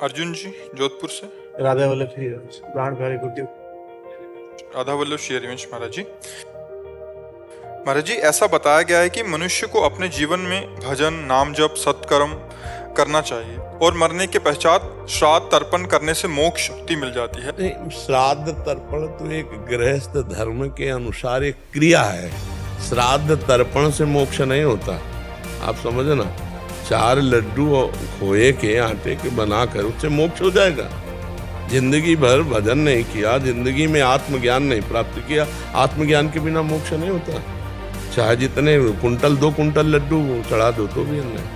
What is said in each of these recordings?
अर्जुन जी, जोधपुर से। राधा वल्लभ श्री प्राण प्यारे गुरुदेव। राधा वल्लभ श्री हरिवंश महाराज जी। महाराज जी, ऐसा बताया गया है कि मनुष्य को अपने जीवन में भजन, नाम जप, सत्कर्म करना चाहिए और मरने के पश्चात श्राद्ध तर्पण करने से मोक्ष मुक्ति मिल जाती है। नहीं, श्राद्ध तर्पण तो एक गृहस्थ धर्म के अनुसार एक क्रिया है। श्राद्ध तर्पण से मोक्ष नहीं होता। आप समझो ना, 4 लड्डू खोए के आटे के बनाकर उससे मोक्ष हो जाएगा। जिंदगी भर भजन नहीं किया, जिंदगी में आत्मज्ञान नहीं प्राप्त किया, आत्मज्ञान के बिना मोक्ष नहीं होता। चाहे जितने कुंटल 2 कुंटल लड्डू चढ़ा दो तो भी नहीं।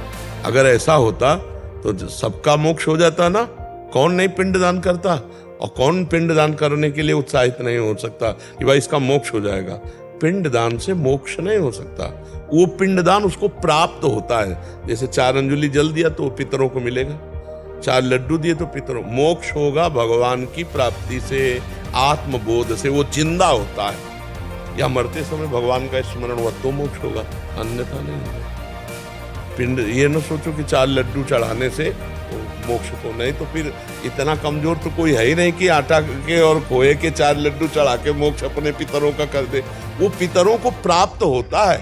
अगर ऐसा होता तो सबका मोक्ष हो जाता ना। कौन नहीं पिंडदान करता, और कौन पिंडदान करने के लिए उत्साहित नहीं हो सकता कि भाई इसका मोक्ष हो जाएगा। पिंडदान से मोक्ष नहीं हो सकता। वो पिंडदान उसको प्राप्त होता है। जैसे 4 अंजुलि जल दिया तो पितरों को मिलेगा, 4 लड्डू दिए तो पितरों। मोक्ष होगा भगवान की प्राप्ति से, आत्मबोध से। वो जिंदा होता है, या मरते समय भगवान का स्मरण हुआ तो मोक्ष होगा, अन्यथा नहीं होगा। पिंड ये न सोचो कि 4 लड्डू चढ़ाने से मोक्ष को, नहीं तो फिर इतना कमजोर तो कोई है ही नहीं कि आटा के और खोए के 4 लड्डू चढ़ा के मोक्ष अपने पितरों का कर दे। वो पितरों को प्राप्त होता है,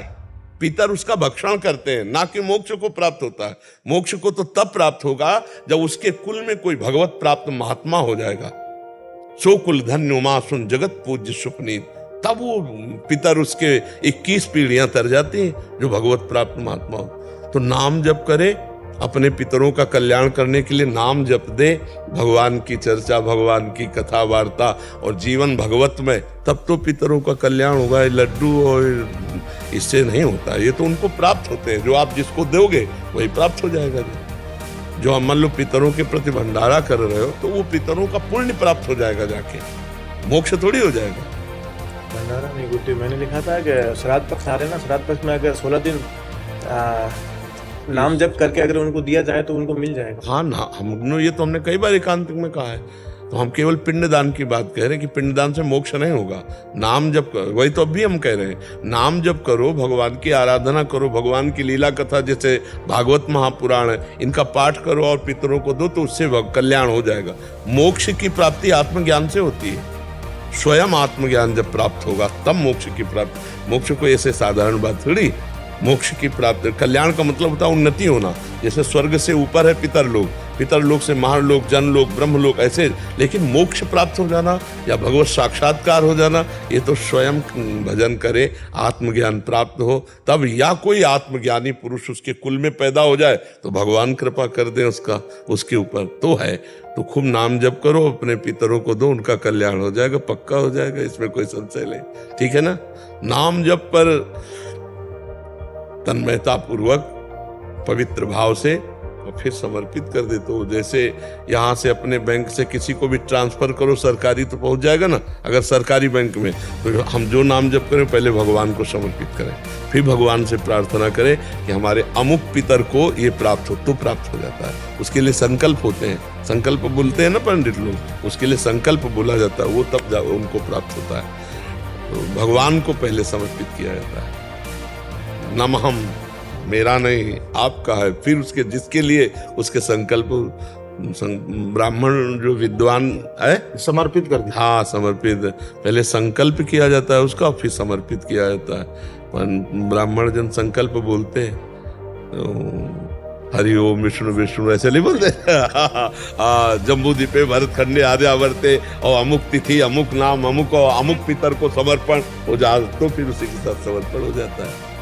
पितर उसका भक्षण करते हैं, ना कि मोक्ष को प्राप्त होता है। मोक्ष को तो तब प्राप्त होगा जब उसके कुल में कोई भगवत प्राप्त महात्मा हो जाएगा। सो कुल धन्य उमा सुन जगत पूज्य सुपनीत, तब वो पितर उसके 21 पीढ़ियां तर जाती हैं जो भगवत प्राप्त महात्मा हो। तो नाम जप करे, अपने पितरों का कल्याण करने के लिए नाम जप दे, भगवान की चर्चा, भगवान की कथा वार्ता और जीवन भगवत में, तब तो पितरों का कल्याण होगा। लड्डू और इससे नहीं होता, ये तो उनको प्राप्त होते हैं। जो आप जिसको दोगे वही प्राप्त हो जाएगा। जो आप मान लो पितरों के प्रति भंडारा कर रहे हो तो वो पितरों का पुण्य प्राप्त हो जाएगा, जाके मोक्ष थोड़ी हो जाएगा। भंडारा नहीं गुरुदेव, मैंने लिखा था कि श्राद्ध पक्ष आ रहे ना, श्राद्ध पक्ष में अगर 16 दिन नाम जप करके अगर उनको दिया जाए तो उनको मिल जाएगा। हाँ ना, हमने ये तो हमने कई बार एकांतिक में कहा है। तो हम केवल पिंडदान की बात कह रहे हैं कि पिंडदान से मोक्ष नहीं होगा। नाम जप करो, वही तो अभी हम कह रहे हैं। नाम जप करो, भगवान की आराधना करो, भगवान की लीला कथा जैसे भागवत महापुराण है, इनका पाठ करो और पितरों को दो, तो उससे कल्याण हो जाएगा। मोक्ष की प्राप्ति आत्मज्ञान से होती है। स्वयं आत्मज्ञान जब प्राप्त होगा तब मोक्ष की प्राप्ति। मोक्ष को ऐसे साधारण बात थोड़ी। मोक्ष की प्राप्ति, कल्याण का मतलब होता है उन्नति होना। जैसे स्वर्ग से ऊपर है पितर लोग, पितर लोग से महालोक, जनलोक, ब्रह्मलोक, ऐसे। लेकिन मोक्ष प्राप्त हो जाना या भगवत साक्षात्कार हो जाना, ये तो स्वयं भजन करे, आत्मज्ञान प्राप्त हो तब, या कोई आत्मज्ञानी पुरुष उसके कुल में पैदा हो जाए तो भगवान कृपा कर दे उसके ऊपर तो है। तो खूब नाम जप करो, अपने पितरों को दो, उनका कल्याण हो जाएगा, पक्का हो जाएगा, इसमें कोई संशय नहीं। ठीक है ना। नाम जप पर तन्मयता पूर्वक पवित्र भाव से और फिर समर्पित कर दे। तो जैसे यहाँ से अपने बैंक से किसी को भी ट्रांसफर करो, सरकारी तो पहुँच जाएगा ना। अगर सरकारी बैंक में, तो हम जो नाम जप करें पहले भगवान को समर्पित करें, फिर भगवान से प्रार्थना करें कि हमारे अमुक पितर को ये प्राप्त हो, तो प्राप्त हो जाता है। उसके लिए संकल्प होते हैं, संकल्प बोलते हैं ना पंडित लोग, उसके लिए संकल्प बोला जाता है, वो तब उनको प्राप्त होता है। तो भगवान को पहले समर्पित किया जाता है। नमहम, मेरा नहीं आपका है। फिर उसके जिसके लिए उसके संकल्प, ब्राह्मण जो विद्वान है समर्पित कर दिया। हाँ, समर्पित। पहले संकल्प किया जाता है उसका, फिर समर्पित किया जाता है। ब्राह्मण जन संकल्प बोलते हैं, हरि ओम विष्णु विष्णु ऐसे नहीं बोलते। जम्बू द्वीपे भरत खंडे आर्यावर्ते और अमुक तिथि, अमुक नाम, अमुक और अमुक पितर को समर्पण हो जाए, तो फिर उसी के साथ समर्पण हो जाता है।